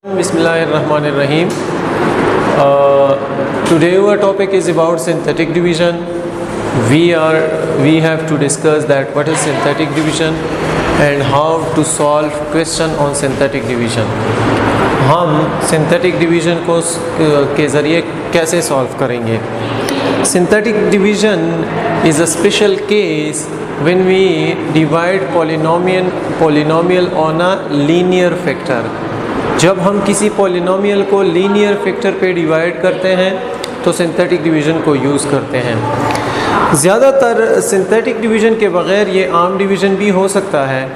Bismillahirrahmanirrahim. Today our topic is about synthetic division. We have to discuss that what is synthetic division and how to solve question on synthetic division. हम synthetic division को के ज़रिए कैसे solve करेंगे? Synthetic division is a special case when we divide polynomial on a linear factor. जब हम किसी polynomial को लीनियर फैक्टर पे डिवाइड करते हैं तो सिंथेटिक डिवीज़न को यूज़ करते हैं। ज़्यादातर सिंथेटिक डिवीज़न के बग़ैर ये आम डिवीज़न भी हो सकता है,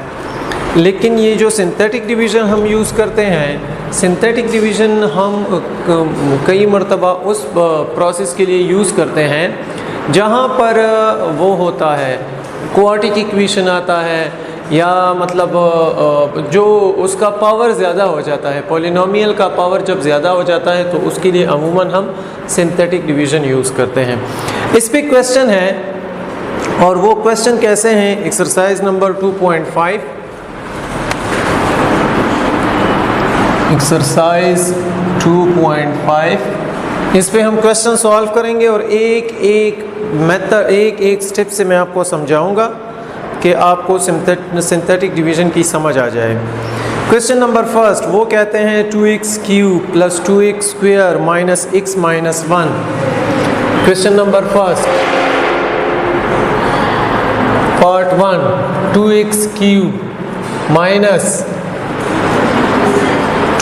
लेकिन ये जो सिंथेटिक डिवीज़न हम यूज़ करते हैं, सिंथेटिक डिवीज़न हम कई मरतबा उस प्रोसेस के लिए यूज़ करते हैं जहाँ पर वो होता है क्वाड्रेटिक इक्वेशन आता है, या मतलब जो उसका पावर ज़्यादा हो जाता है, पॉलिनोमियल का पावर जब ज़्यादा हो जाता है तो उसके लिए अमूमन हम सिंथेटिक डिवीज़न यूज़ करते हैं। इस पे क्वेश्चन है और वो क्वेश्चन कैसे हैं, एक्सरसाइज नंबर 2.5। एक्सरसाइज 2.5 इस पे हम क्वेश्चन सॉल्व करेंगे और एक मेथड एक स्टेप से मैं आपको समझाऊंगा कि आपको सिंथेटिक डिवीज़न की समझ आ जाए। क्वेश्चन नंबर फर्स्ट वो कहते हैं 2x³ + 2x² - x - 1। Question number first part 1 2x³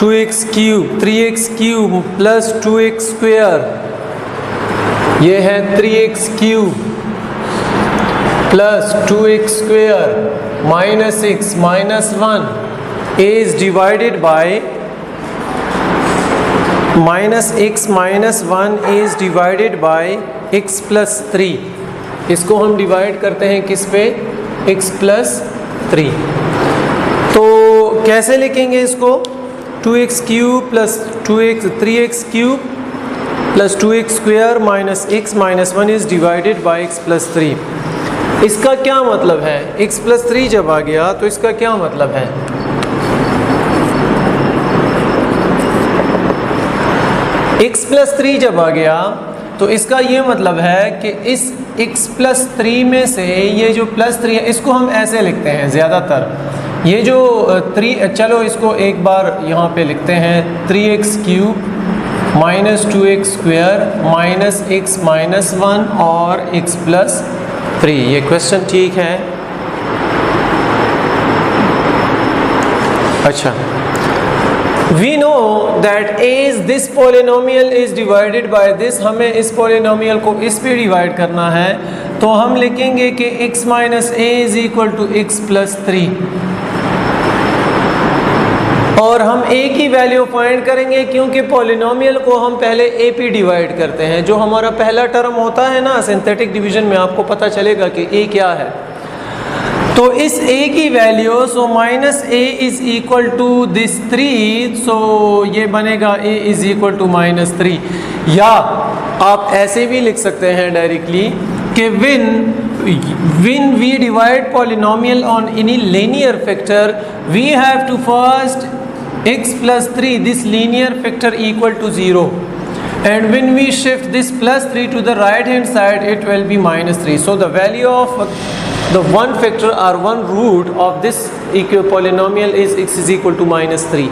- 2x³ 3x³ + 2x², ये है 3x³ plus 2x² minus x minus 1 is divided by minus x minus 1 is divided by x plus 3। इसको हम divide करते हैं किस पे, x plus 3। तो कैसे लिखेंगे इसको, 2x³ plus 3x³ plus 2x² minus x minus 1 is divided by x plus 3। इसका क्या मतलब है, x plus 3 जब आ गया तो इसका क्या मतलब है, x plus 3 जब आ गया तो इसका ये मतलब है कि इस x plus 3 में से ये जो plus 3 है इसको हम ऐसे लिखते हैं ज़्यादातर, ये जो 3, चलो इसको एक बार यहाँ पे लिखते हैं 3x³ - 2x² - x - 1 और x plus 3। ये क्वेश्चन ठीक है। अच्छा, we know that as this polynomial is divided by this, हमें इस पॉलिनोमियल को इस पे डिवाइड करना है तो हम लिखेंगे कि x - a = x plus 3 और हम a की वैल्यू फाइंड करेंगे क्योंकि पॉलिनोमियल को हम पहले a पे डिवाइड करते हैं। जो हमारा पहला टर्म होता है ना सिंथेटिक डिवीज़न में, आपको पता चलेगा कि a क्या है, तो इस a की value -a is equal to this 3, so ये बनेगा a इज इक्वल टू -3। या आप ऐसे भी लिख सकते हैं डायरेक्टली कि when we divide polynomial on any linear factor we have to first x plus 3 this linear factor equal to 0, and when we shift this plus 3 to the right hand side it will be -3, so the value of the one factor or one root of this polynomial is x is equal to -3।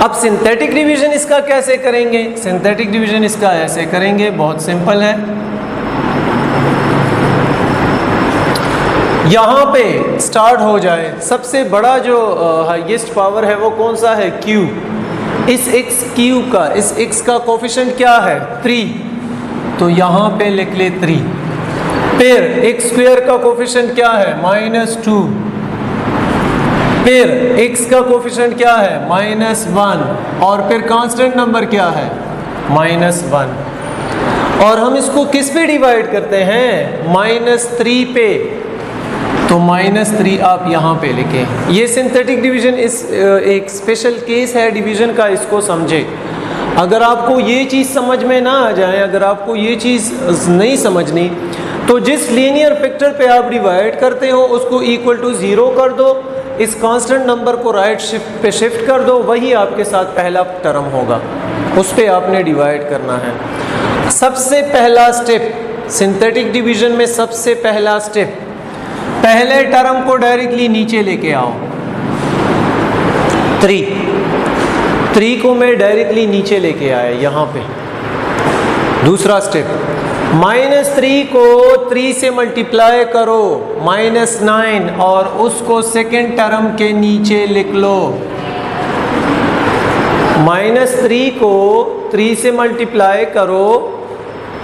अब synthetic division इसका कैसे करेंगे, synthetic division इसका ऐसे करेंगे, बहुत simple है। यहाँ पे स्टार्ट हो जाए, सबसे बड़ा जो हाईएस्ट पावर है वो कौन सा है, q। इस x³ का, इस x का कोफिशिएंट क्या है, 3, तो यहाँ पे लिख ले 3। फिर x² का कोफिशिएंट क्या है, -2। फिर x का कोफिशिएंट क्या है, -1, और फिर कांस्टेंट नंबर क्या है, -1। और हम इसको किस पे डिवाइड करते हैं, -3 पे, तो -3 आप यहाँ पे लिखें। ये सिंथेटिक डिवीज़न इस एक स्पेशल केस है डिवीज़न का, इसको समझे। अगर आपको ये चीज़ समझ में ना आ जाए, अगर आपको ये चीज़ नहीं समझनी, तो जिस लीनियर फैक्टर पे आप डिवाइड करते हो उसको इक्वल टू 0 कर दो, इस कांस्टेंट नंबर को राइट शिफ्ट पे शिफ्ट कर दो, वही आपके साथ पहला टर्म होगा, उस पे आपने डिवाइड करना है। सबसे पहला स्टेप सिंथेटिक डिवीजन में, सबसे पहला स्टेप, पहले टर्म को डायरेक्टली नीचे लेके आओ। 3 को मैं डायरेक्टली नीचे लेके आया यहाँ पे। दूसरा स्टेप, -3 को 3 से मल्टीप्लाई करो, -9, और उसको सेकेंड टर्म के नीचे लिख लो। -3 को 3 से मल्टीप्लाई करो,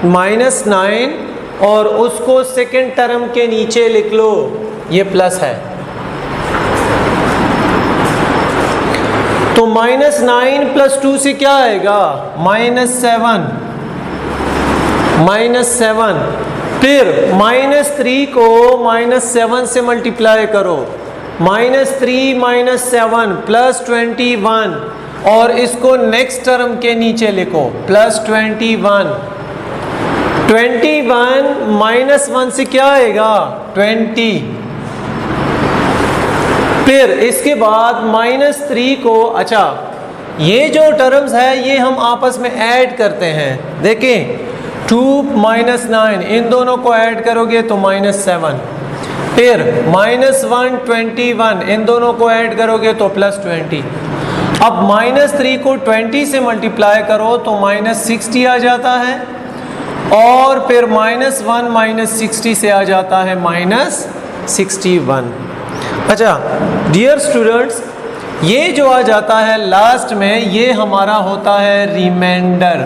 -9, और उसको सेकेंड टर्म के नीचे लिख लो, ये प्लस है। तो -9 + 2 से क्या आएगा? -7। -7, फिर -3 को -7 से मल्टीप्लाई करो, -3 - 7 +21, और इसको नेक्स्ट टर्म के नीचे लिखो, +21। 21 -1 से क्या आएगा? 20। फिर इसके बाद -3 को, अच्छा ये जो टर्म्स है ये हम आपस में ऐड करते हैं। देखें, 2 - 9, इन दोनों को ऐड करोगे तो -7, फिर -1 21, इन दोनों को ऐड करोगे तो +20। अब -3 को 20 से मल्टीप्लाई करो तो -60 आ जाता है, और फिर -1 - 60 से आ जाता है -61। अच्छा डियर स्टूडेंट्स, ये जो आ जाता है लास्ट में, ये हमारा होता है रिमाइंडर।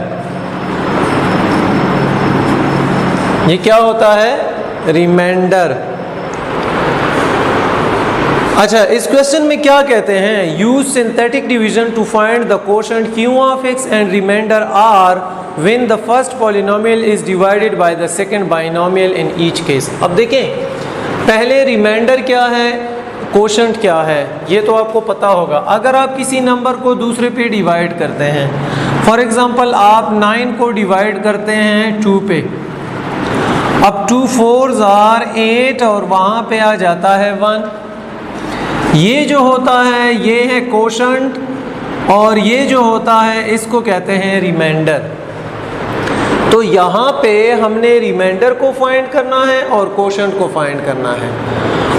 ये क्या होता है? रिमाइंडर। अच्छा, इस क्वेश्चन में क्या कहते हैं? Use synthetic division to find the quotient Q of x and remainder R when the first polynomial is divided by the second binomial in each case। अब देखें, पहले रिमाइंडर क्या है, कोशेंट क्या है, ये तो आपको पता होगा। अगर आप किसी नंबर को दूसरे पे डिवाइड करते हैं, फॉर एग्जांपल आप 9 को डिवाइड करते हैं 2 पे, अब 2 4s are 8 और वहाँ पे आ जाता है 1। ये जो होता है ये है कोशेंट, और ये जो होता है इसको कहते हैं रिमाइंडर। तो यहाँ पे हमने रिमाइंडर को फाइंड करना है और कोशेंट को फाइंड करना है।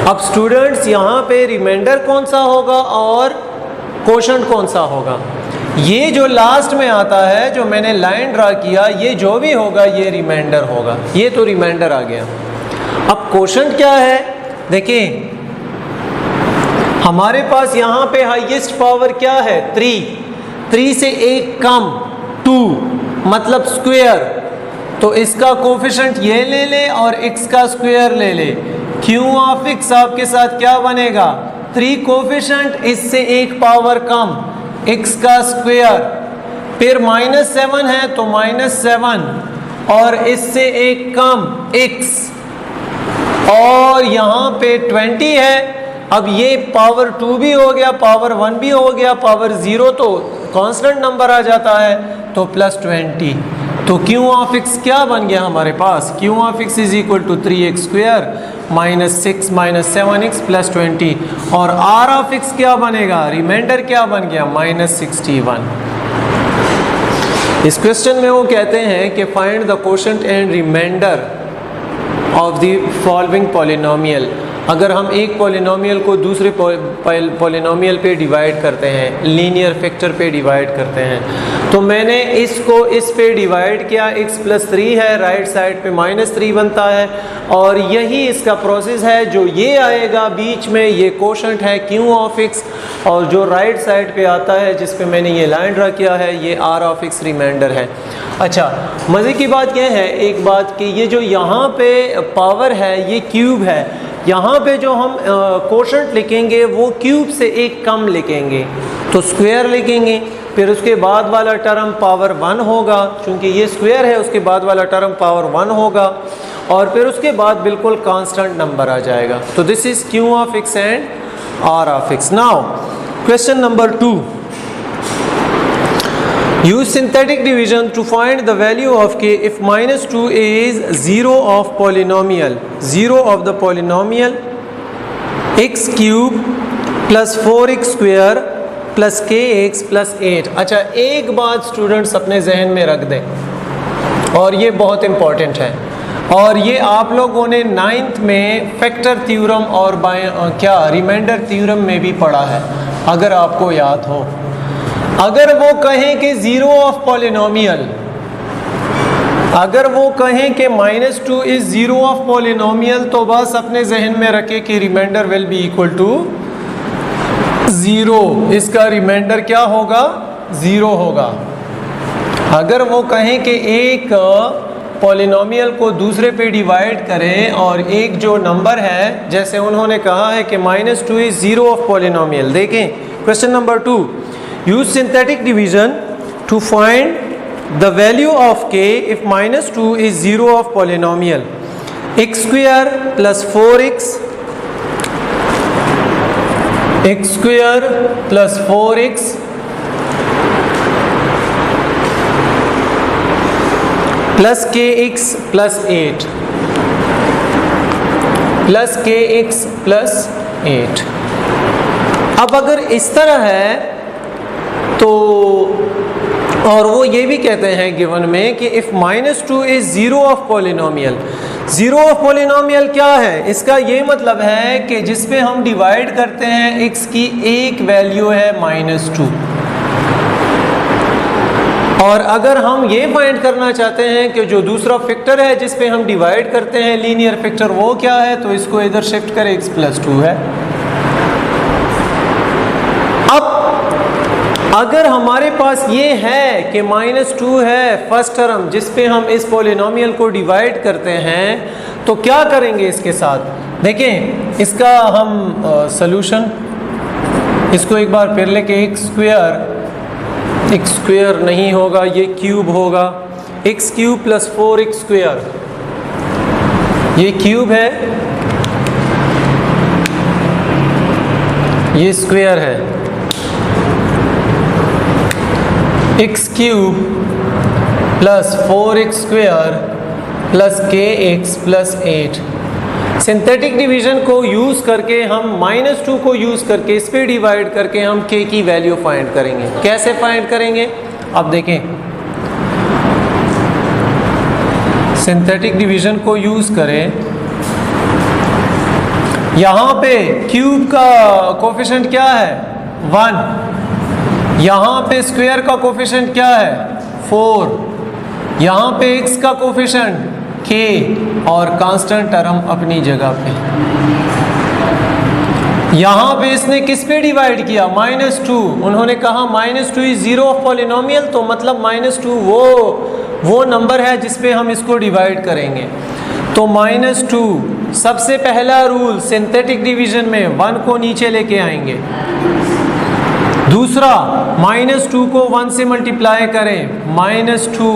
अब स्टूडेंट्स, यहाँ पे रिमाइंडर कौन सा होगा और कोशेंट कौन सा होगा? ये जो लास्ट में आता है, जो मैंने लाइन ड्रा किया, ये जो भी होगा ये रिमाइंडर होगा। ये तो रिमाइंडर आ गया। अब कोशेंट क्या है? देखिए, हमारे पास यहाँ पे हाईएस्ट पावर क्या है? 3 से एक कम 2, मतलब स्क्वायर। तो इसका कोफिशिएंट ये ले ले और x का स्क्वायर ले ले। Q of x आपके साथ क्या बनेगा? 3 कोफिशिएंट, इससे एक पावर कम, x का स्क्वायर, फिर -7 है तो -7, और इससे एक कम x, और यहाँ पे 20 है। अब ये पावर 2 भी हो गया, पावर 1 भी हो गया, पावर 0 तो कांस्टेंट नंबर आ जाता है, तो +20। तो Q of x क्या बन गया हमारे पास? Q of x = 3x² -6 - 7x +20, और R of x क्या बनेगा? रिमाइंडर क्या बन गया? -61। इस क्वेश्चन में वो कहते हैं कि find the quotient and remainder of the following polynomial. अगर हम एक पॉलिनोमियल को दूसरे पॉलिनोमियल पे डिवाइड करते हैं, लीनियर फैक्टर पे डिवाइड करते हैं, तो मैंने इसको इस पे डिवाइड किया, x + 3 है, राइट साइड पे -3 बनता है, और यही इसका प्रोसेस है। जो ये आएगा बीच में, ये कोशेंट है Q of x, और जो राइट साइड पे आता है जिस पे मैंने ये लाइन ड्रा किया है, ये R of x रिमाइंडर है। अच्छा, मज़े की बात यह है, एक बात कि ये जो यहाँ पे पावर है ये क्यूब है, यहाँ पे जो हम कोशेंट लिखेंगे वो क्यूब से एक कम लिखेंगे, तो स्क्वायर लिखेंगे, फिर उसके बाद वाला टर्म पावर 1 होगा, क्योंकि ये स्क्वायर है, उसके बाद वाला टर्म पावर 1 होगा, और फिर उसके बाद बिल्कुल कांस्टेंट नंबर आ जाएगा। तो this is Q of x and R of x। Now question number 2, use synthetic division to find the value of k if -2 is 0 of polynomial, 0 of the polynomial x cube plus 4x square plus kx plus 8। अच्छा, एक बात students अपने जहन में रख दें और ये बहुत इम्पॉर्टेंट है, और ये आप लोगों ने 9th में फैक्टर थ्योरम और रिमाइंडर थ्योरम में भी पढ़ा है, अगर आपको याद हो। अगर वो कहें कि ज़ीरो ऑफ पॉलिनोमियल, अगर वो कहें कि -2 इज़ ज़ीरो ऑफ पॉलिनोमियल, तो बस अपने जहन में रखें कि remainder will be equal to 0। इसका रिमाइंडर क्या होगा? 0 होगा। अगर वो कहें कि एक पॉलिनोमियल को दूसरे पे डिवाइड करें और एक जो नंबर है, जैसे उन्होंने कहा है कि -2 इज़ ज़ीरो ऑफ पॉलिनोमियल। देखें question number 2, use synthetic division to find the value of k if -2 is 0 of polynomial x square plus 4x x square plus 4x plus kx plus 8 plus kx plus 8। अब अगर इस तरह है तो, और वो ये भी कहते हैं गिवन में कि if -2 is zero of polynomial. Zero of polynomial क्या है? इसका ये मतलब है कि जिस पे हम डिवाइड करते हैं x की एक वैल्यू है -2, और अगर हम ये फाइंड करना चाहते हैं कि जो दूसरा फैक्टर है जिस पे हम डिवाइड करते हैं लीनियर फैक्टर, वो क्या है, तो इसको इधर शिफ्ट करें, x + 2 है। अब अगर हमारे पास ये है कि -2 है फर्स्ट टर्म जिस पे हम इस पॉलिनोमियल को डिवाइड करते हैं, तो क्या करेंगे इसके साथ? देखें इसका हम सॉल्यूशन, इसको एक बार फिर लेके x स्क्वायर नहीं होगा, ये क्यूब होगा, x³ + 4x स्क्वायर, ये क्यूब है, ये स्क्वायर है, x³ + 4x square plus kx plus 8। Synthetic division को यूज़ करके हम -2 को यूज़ करके इस पे डिवाइड करके हम k की वैल्यू फाइंड करेंगे। कैसे फाइंड करेंगे? अब देखें, सिंथेटिक डिवीजन को यूज़ करें, यहाँ पे क्यूब का कोफिशिएंट क्या है? 1। यहाँ पे स्क्वायर का कोफिशिएंट क्या है? 4। यहाँ पे x का कोफिशिएंट k और कांस्टेंट टर्म अपनी जगह पे। यहाँ पे इसने किस पे डिवाइड किया? -2। उन्होंने कहा -2 इज 0 ऑफ पॉलिनोमियल, तो मतलब -2 वो नंबर है जिस पे हम इसको डिवाइड करेंगे। तो -2 सबसे पहला रूल सिंथेटिक डिवीजन में 1 को नीचे लेके आएंगे। दूसरा, -2 को 1 से मल्टीप्लाई करें, -2,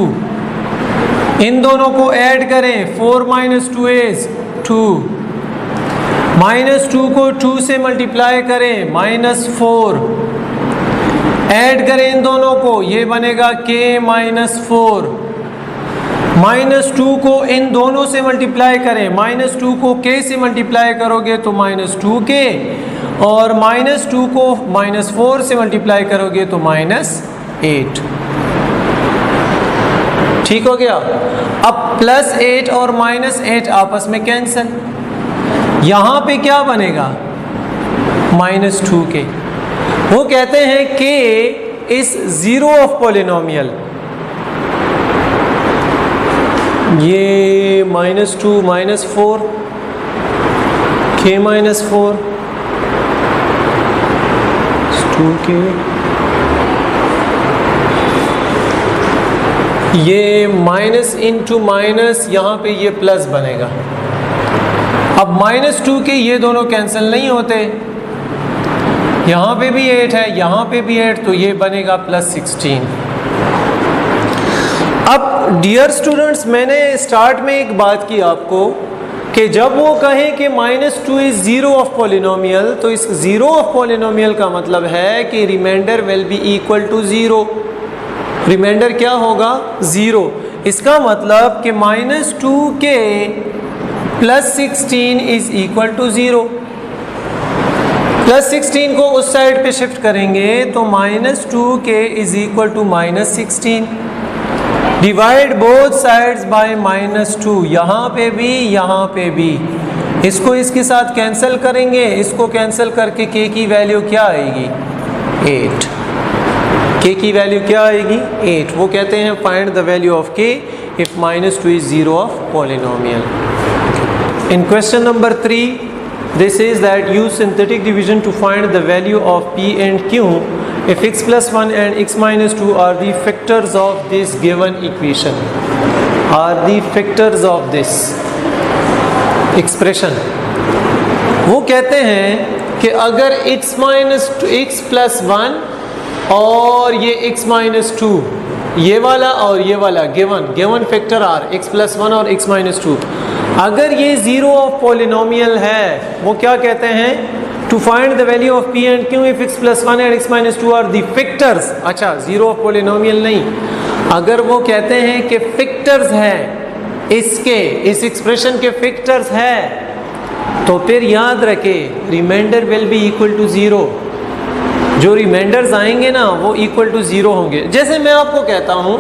इन दोनों को ऐड करें, 4 - 2 इज 2, -2 को 2 से मल्टीप्लाई करें, -4, ऐड करें इन दोनों को, ये बनेगा k - 4, -2 को इन दोनों से मल्टीप्लाई करें, -2 को k से मल्टीप्लाई करोगे तो -2k, और -2 को -4 से मल्टीप्लाई करोगे तो -8। ठीक हो गया। अब +8 और -8 आपस में कैंसिल, यहाँ पे क्या बनेगा? -2k। वो कहते हैं k इज 0 ऑफ पॉलिनोमियल। ये -2 -4, k -4, 2k, ये माइनस इंटू माइनस, यहाँ पे ये प्लस बनेगा। अब -2 के ये दोनों कैंसिल नहीं होते, यहाँ पे भी 8 है, यहाँ पे भी 8, तो ये बनेगा +16। अब डियर स्टूडेंट्स, मैंने स्टार्ट में एक बात की आपको कि जब वो कहें कि -2 इज 0 ऑफ पॉलिनोमियल, तो इस 0 ऑफ पॉलिनोमियल का मतलब है कि remainder will be equal to 0। Remainder क्या होगा? 0। इसका मतलब कि -2k + 16 इज इक्वल टू 0। +16 को उस साइड पे शिफ्ट करेंगे तो -2k is equal to -16। Divide both sides by -2, यहाँ पे भी। इसको इसके साथ कैंसिल करेंगे, इसको कैंसिल करके k की वैल्यू क्या आएगी? 8। k की वैल्यू क्या आएगी? 8। वो कहते हैं find the value of k if -2 is 0 of polynomial. In question number 3, this is that use synthetic division to find the value of p and q if x plus 1 and x minus 2 are the factors of this given equation. Are the factors of this expression. वो कहते हैं कि अगर x plus 1 और ये x minus 2, ये वाला और ये वाला given factor are x plus 1 और x minus 2, अगर ये जीरो ऑफ पॉलिनोमियल है, वो क्या कहते हैं? To find the value of p and q if x plus 1 and x minus 2 are the factors. अच्छा, जीरो ऑफ पॉलिनोमियल नहीं, अगर वो कहते हैं कि फैक्टर्स हैं इसके, इस एक्सप्रेशन के फैक्टर्स है, तो फिर याद रखे remainder will be equal to 0। जो रिमाइंडर्स आएंगे ना वो इक्वल टू 0 होंगे। जैसे मैं आपको कहता हूँ,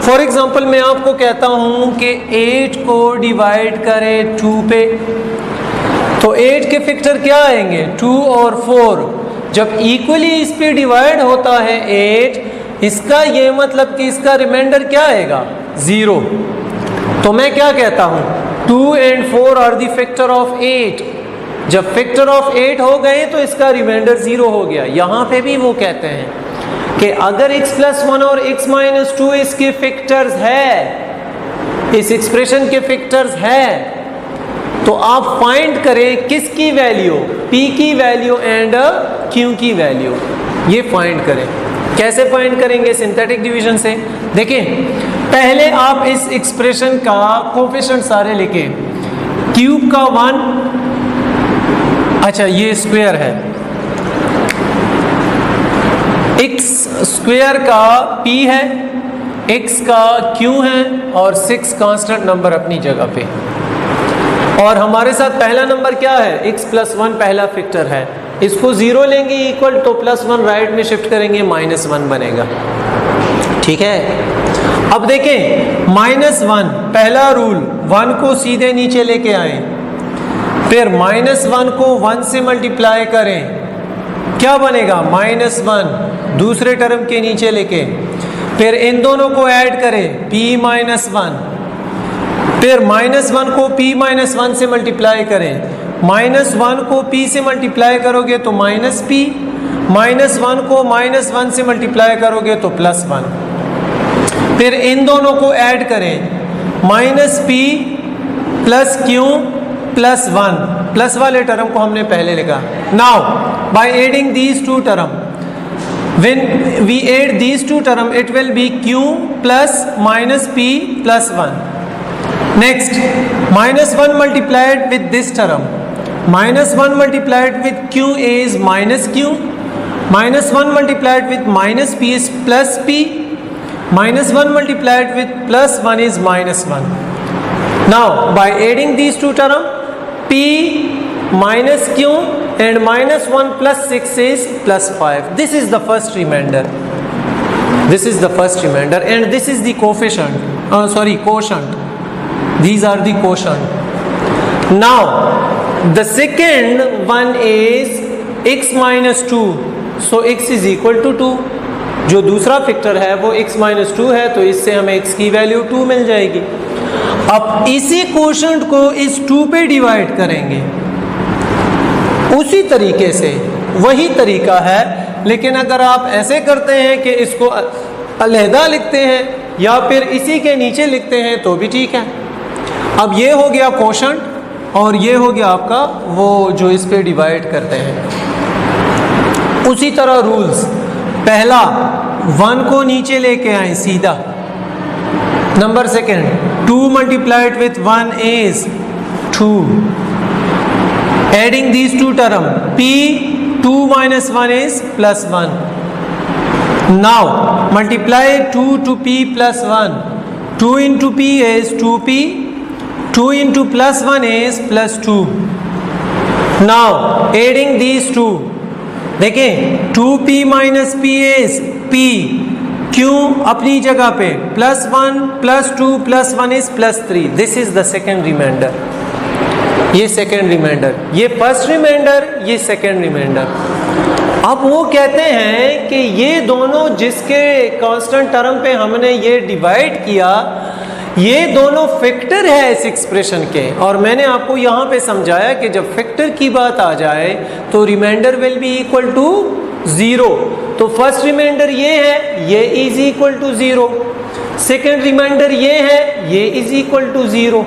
फॉर एग्जांपल मैं आपको कहता हूँ कि 8 को डिवाइड करें 2 पे, तो 8 के फैक्टर क्या आएंगे? 2 और 4। जब इक्वली इस पे डिवाइड होता है 8, इसका ये मतलब कि इसका रिमाइंडर क्या आएगा? 0। तो मैं क्या कहता हूँ? 2 and 4 are the factor of 8। जब फैक्टर ऑफ 8 हो गए तो इसका रिमाइंडर 0 हो गया। यहाँ पे भी वो कहते हैं कि अगर x plus 1 और x minus 2 इसके फैक्टर्स है, इस एक्सप्रेशन के फैक्टर्स है, तो आप फाइंड करें किसकी वैल्यू? p की वैल्यू एंड q की वैल्यू। ये फाइंड करें। कैसे फाइंड करेंगे? सिंथेटिक डिवीजन से। देखें, पहले आप इस एक्सप्रेशन का कोफिशिएंट सारे लिखें। क्यूब का 1, अच्छा ये स्क्वायर है, x स्क्वायर का p है, x का q है, और 6 कांस्टेंट नंबर अपनी जगह पे। और हमारे साथ पहला नंबर क्या है? x plus 1 पहला फैक्टर है, इसको 0 लेंगे इक्वल, तो +1 राइट में शिफ्ट करेंगे, -1 बनेगा। ठीक है, अब देखें -1 पहला रूल, 1 को सीधे नीचे लेके आए, फिर -1 को 1 से मल्टीप्लाई करें, क्या बनेगा? -1 दूसरे टर्म के नीचे लेके, फिर इन दोनों को ऐड करें p-1, फिर -1 को p-1 से मल्टीप्लाई करें, -1 को p से मल्टीप्लाई करोगे तो -p, -1 को -1 से मल्टीप्लाई करोगे तो +1, फिर इन दोनों को ऐड करें, -p + q + 1, प्लस वाले टर्म को हमने पहले लिखा। Now by adding these two term, when we add these two term it will be q plus -p + 1। Next, -1 multiplied with this term, -1 multiplied with q is -q, -1 multiplied with -p is +p, -1 multiplied with +1 is -1। Now by adding these two terms, p minus q and -1 plus 6 is +5. This is the first remainder. This is the first remainder, and this is the coefficient. Quotient. These are the quotient. Now the second one is x minus 2. So x is equal to 2. जो दूसरा factor है वो x minus 2 है, तो इससे हमें x की value 2 मिल जाएगी। अब इसी क्वोशंट को इस 2 पे डिवाइड करेंगे, उसी तरीके से, वही तरीका है, लेकिन अगर आप ऐसे करते हैं कि इसको अलहदा लिखते हैं या फिर इसी के नीचे लिखते हैं तो भी ठीक है। अब ये हो गया क्वोशंट और ये हो गया आपका वो जो इस पे डिवाइड करते हैं। उसी तरह रूल्स, पहला 1 को नीचे लेके आए सीधा, number second 2 multiplied with 1 is 2. Adding these two terms, p 2 minus 1 is +1. Now multiply 2 to p plus 1. 2 into p is 2p. 2 into +1 is +2. Now adding these to, देखें 2p minus P is p, क्यों अपनी जगह पे, +1 +2 +1 is +3, this is the second remainder, ये second remainder, ये first remainder, ये second remainder. अब वो कहते हैं कि ये दोनों जिसके कांस्टेंट टर्म पे हमने ये डिवाइड किया, ये दोनों फैक्टर है इस एक्सप्रेशन के, और मैंने आपको यहाँ पे समझाया कि जब फैक्टर की बात आ जाए तो remainder will be equal to 0। तो फर्स्ट रिमाइंडर ये है, ये is equal to 0, second remainder ये है, ये इज इक्वल टू 0।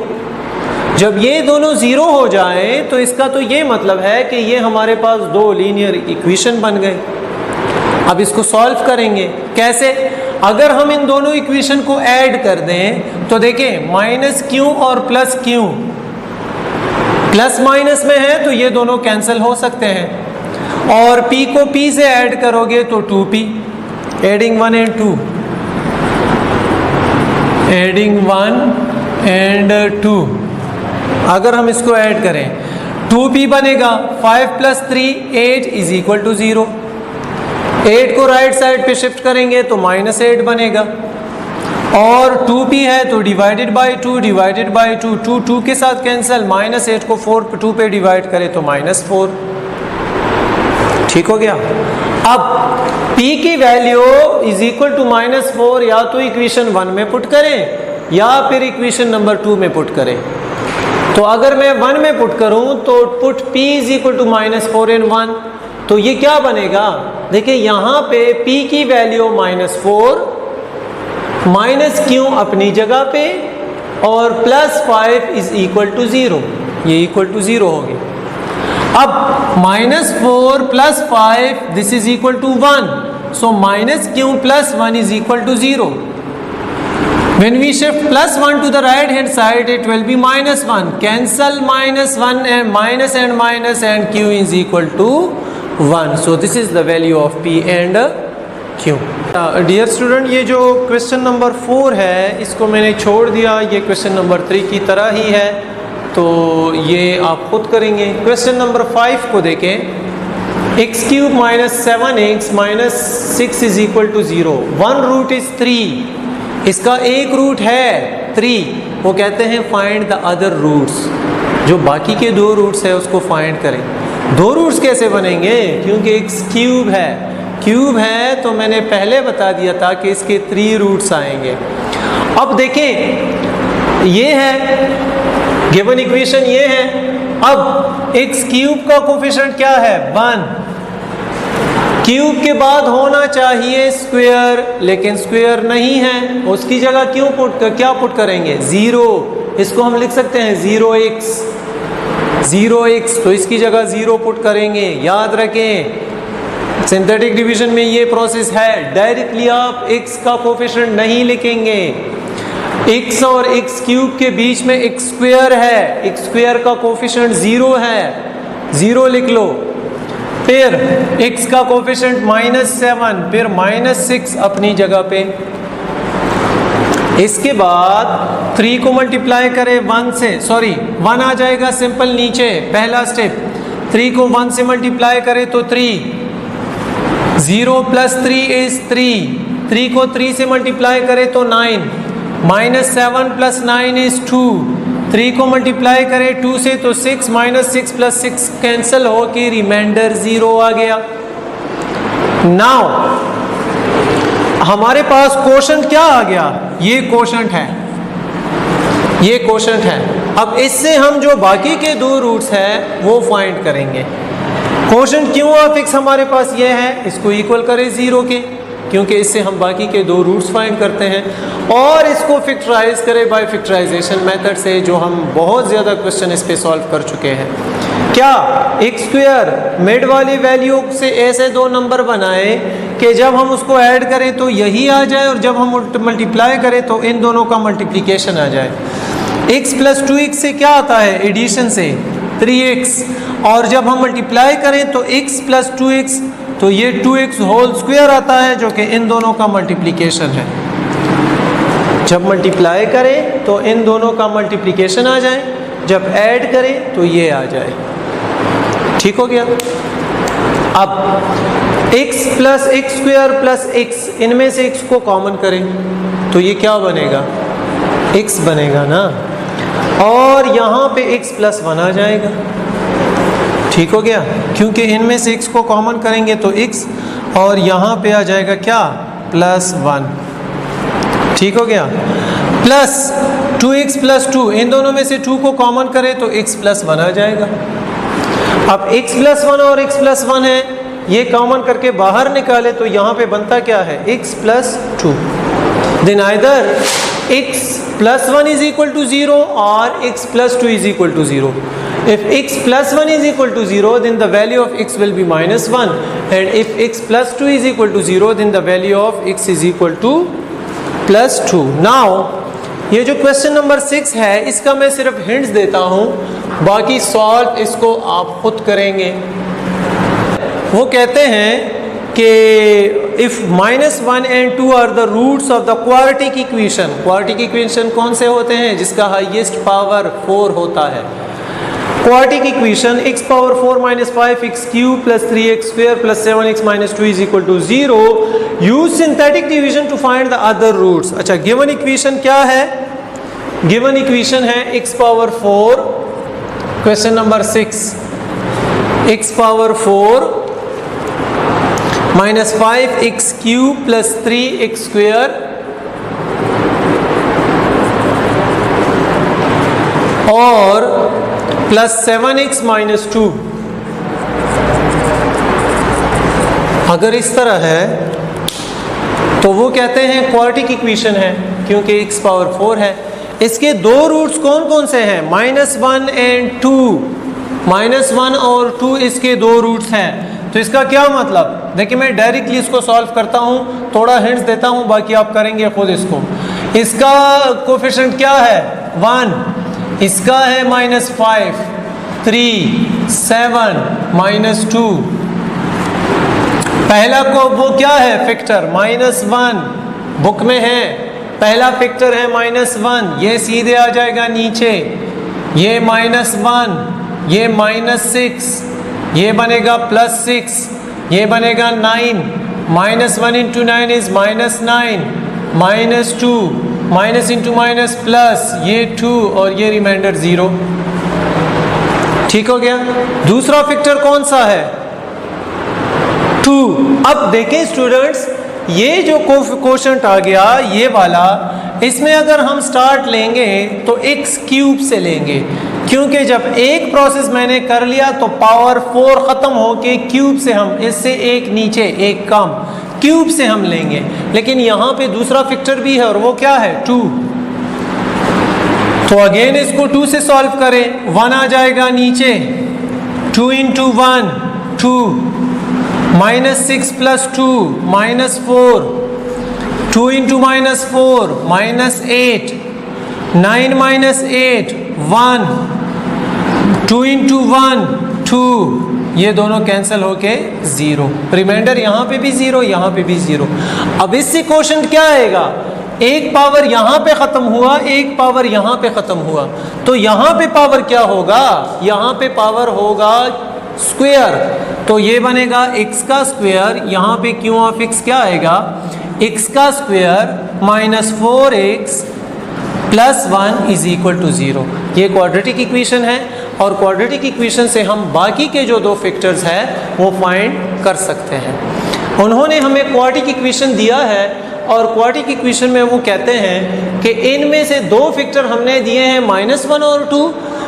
जब ये दोनों 0 हो जाए तो इसका तो ये मतलब है कि ये हमारे पास दो लीनियर इक्वेशन बन गए। अब इसको सॉल्व करेंगे कैसे? अगर हम इन दोनों इक्वेशन को ऐड कर दें तो देखें -q और +q प्लस माइनस में है तो ये दोनों कैंसिल हो सकते हैं, और p को p से ऐड करोगे तो 2p, adding 1 and 2, adding 1 and 2, अगर हम इसको ऐड करें 2p बनेगा, 5 + 3 8 इज इक्वल टू 0, 8 को राइट साइड पे शिफ्ट करेंगे तो -8 बनेगा, और 2p है तो डिवाइडेड बाय 2, डिवाइडेड बाय 2, 2 के साथ कैंसिल, -8 को 2 पे डिवाइड करें तो -4, ठीक हो गया। अब p की वैल्यू इज इक्वल टू -4 या तो इक्वेशन 1 में पुट करें या फिर इक्वेशन नंबर 2 में पुट करें। तो अगर मैं 1 में पुट करूं तो put p is equal to -4 in 1, तो ये क्या बनेगा? देखिए यहाँ पे p की वैल्यू -4, -q अपनी जगह पे, और +5 इज इक्वल टू 0, ये इक्वल टू 0 होगी। अब -4 + 5 this is equal to 1, so -q + 1 is equal to 0। When we shift +1 to the right hand side, it will be -1. Cancel -1 and minus and q is equal to 1. So this is the value of p and q. Dear student, ये जो question number 4 है इसको मैंने छोड़ दिया, ये question number 3 की तरह ही है, तो ये आप खुद करेंगे। क्वेश्चन नंबर 5 को देखें, x³ - 7x - 6 is equal to 0, 1 root is 3, इसका एक रूट है 3, वो कहते हैं फाइंड द अदर रूट्स, जो बाकी के 2 रूट्स है उसको फाइंड करें। 2 रूट्स कैसे बनेंगे? क्योंकि x³ है, क्यूब है तो मैंने पहले बता दिया था कि इसके 3 रूट्स आएंगे। अब देखें ये है गिवन इक्वेशन, ये है। अब x³ का कोफिशिएंट क्या है? 1। क्यूब के बाद होना चाहिए स्क्वायर, लेकिन स्क्वायर नहीं है, उसकी जगह क्या पुट करेंगे? 0। इसको हम लिख सकते हैं 0x, तो इसकी जगह 0 पुट करेंगे। याद रखें सिंथेटिक डिवीजन में ये प्रोसेस है, डायरेक्टली आप x का कोफिशिएंट नहीं लिखेंगे। x और x³ के बीच में x² है, x² का कोफिशिएंट 0 है, 0 लिख लो। फिर x का कोफिशिएंट -7, फिर -6 अपनी जगह पे। इसके बाद 3 को मल्टीप्लाई करें 1 से, 1 आ जाएगा सिंपल नीचे, पहला स्टेप। 3 को 1 से मल्टीप्लाई करें तो 3, 0 + 3 इज 3, 3 को 3 से मल्टीप्लाई करें तो 9, -7 + 9 इज 2, 3 को मल्टीप्लाई करें 2 से तो 6, -6 + 6 कैंसिल हो के रिमाइंडर 0 आ गया। नाउ हमारे पास कोशेंट क्या आ गया? ये कोशेंट है, ये कोशेंट है। अब इससे हम जो बाकी के 2 रूट्स हैं वो फाइंड करेंगे। कोशेंट क्यों फिक्स हमारे पास ये है, इसको इक्वल करें 0 के, क्योंकि इससे हम बाकी के 2 रूट्स फाइंड करते हैं, और इसको फैक्टराइज करें बाय फैक्टराइजेशन मेथड से, जो हम बहुत ज़्यादा क्वेश्चन इस पे सॉल्व कर चुके हैं। क्या x² मिड वाली वैल्यू से ऐसे 2 नंबर बनाए कि जब हम उसको ऐड करें तो यही आ जाए, और जब हम मल्टीप्लाई करें तो इन दोनों का मल्टीप्लिकेशन आ जाए। x + 2x से क्या आता है? एडिशन से 3x, और जब हम मल्टीप्लाई करें तो x + 2x, तो ये 2x होल स्क्वायर आता है, जो कि इन दोनों का मल्टीप्लिकेशन है। जब मल्टीप्लाई करें तो इन दोनों का मल्टीप्लिकेशन आ जाए, जब ऐड करें तो ये आ जाए। ठीक हो गया। अब x plus x square plus x, इनमें से x को कॉमन करें तो ये क्या बनेगा, x बनेगा ना, और यहाँ पे x प्लस 1 आ जाएगा। ठीक हो गया, क्योंकि इनमें से x को कॉमन करेंगे तो x, और यहाँ पे आ जाएगा क्या, प्लस 1। ठीक हो गया, प्लस 2x प्लस 2, इन दोनों में से 2 को कॉमन करें तो x प्लस 1 आ जाएगा। अब x प्लस 1 और x प्लस 1 है, ये कॉमन करके बाहर निकाले तो यहाँ पे बनता क्या है, x plus 2। Then either x plus 1 is equal to 0 or x plus 2 is equal to 0. If x plus 1 is equal to 0, then the value of x will be minus 1, and if x plus 2 is equal to 0, then the value of x is equal to plus 2. Now ये जो question number 6 है, इसका मैं सिर्फ hints देता हूँ, बाकी solve इसको आप खुद करेंगे। वो कहते हैं कि if -1 and 2 are the roots of the quadratic equation. Quadratic equation कौन से होते हैं, जिसका हाईएस्ट पावर 4 होता है। Quadratic equation x power 4 - 5x cube plus 3x square plus 7x - 2 is equal to 0। Use synthetic division to find the other roots. अच्छा, given equation क्या है, गिवन इक्वेशन है x power 4, question number 6, x power 4 - 5x cube plus 3x square और plus 7x - 2। अगर इस तरह है तो वो कहते हैं क्वाड्रेटिक इक्वेशन है, क्योंकि x पावर 4 है। इसके दो रूट्स कौन कौन से हैं, -1 and 2, -1 और 2 इसके दो रूट्स हैं। तो इसका क्या मतलब, देखिए मैं डायरेक्टली इसको सॉल्व करता हूँ, थोड़ा हिंट्स देता हूँ, बाकी आप करेंगे खुद इसको। इसका कोफिशिएंट क्या है, 1, इसका है -5, 3, 7, -2। पहला को वो क्या है, फैक्टर -1 बुक में है, पहला फैक्टर है -1, ये सीधे आ जाएगा नीचे, ये -1, ये -6, ये बनेगा +6, ये बनेगा 9, -1 × 9 is -9, -2, minus into minus plus, ये 2 और ये रिमाइंडर 0। ठीक हो गया। दूसरा फैक्टर कौन सा है, 2। अब देखें स्टूडेंट्स, ये जो कोशेंट आ गया ये वाला, इसमें अगर हम स्टार्ट लेंगे तो x क्यूब से लेंगे, क्योंकि जब एक प्रोसेस मैंने कर लिया तो पावर 4 ख़त्म होके क्यूब से हम इससे एक नीचे एक कम क्यूब से हम लेंगे। लेकिन यहाँ पे दूसरा फैक्टर भी है और वो क्या है, 2। तो अगेन इसको 2 से सॉल्व करें, 1 आ जाएगा नीचे, 2 × 1 2, -6 + 2 -4, 2 × -4 -8, 9 - 8 1, 2 × 1 2, ये दोनों कैंसिल होके 0, रिमाइंडर यहाँ पे भी 0, यहाँ पे भी 0। अब इससे क्वोशंट क्या आएगा, एक पावर यहाँ पे ख़त्म हुआ, एक पावर यहाँ पे ख़त्म हुआ, तो यहाँ पे पावर क्या होगा, यहाँ पे पावर होगा स्क्वायर, तो ये बनेगा x का स्क्वायर, यहाँ पे क्यू ऑफ x क्या आएगा, x का स्क्वायर -4x + 1 = 0। ये क्वाड्रेटिक इक्वेशन है और क्वाड्रेटिक इक्वेशन से हम बाकी के जो दो फैक्टर्स हैं वो फाइंड कर सकते हैं। उन्होंने हमें क्वाड्रेटिक इक्वेशन दिया है और क्वाड्रेटिक इक्वेशन में वो कहते हैं कि इनमें से दो फैक्टर हमने दिए हैं -1 और 2,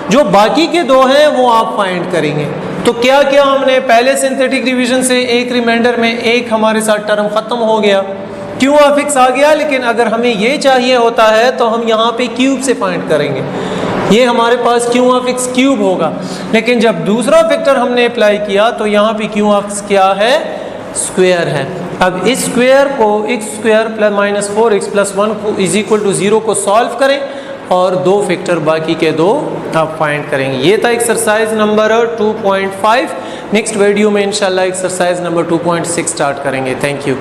जो बाकी के दो हैं वो आप फाइंड करेंगे। तो क्या क्या हमने पहले सिंथेटिक डिवीजन से एक रिमाइंडर में एक हमारे साथ टर्म ख़त्म हो गया, क्यू ऑफ x आ गया, लेकिन अगर हमें ये चाहिए होता है तो हम यहाँ पे क्यूब से फाइंड करेंगे, ये हमारे पास क्यू ऑफ x क्यूब होगा। लेकिन जब दूसरा फैक्टर हमने अप्लाई किया तो यहाँ पे क्यू ऑफ x क्या है, स्क्वायर है। अब इस स्क्वायर को x² + -4x + 1 = 0 को सॉल्व करें और दो फैक्टर बाकी के दो आप फाइंड करेंगे। ये था एक्सरसाइज नंबर 2.5। नेक्स्ट वीडियो में इंशाल्लाह एक्सरसाइज नंबर 2.6 स्टार्ट करेंगे। Thank you.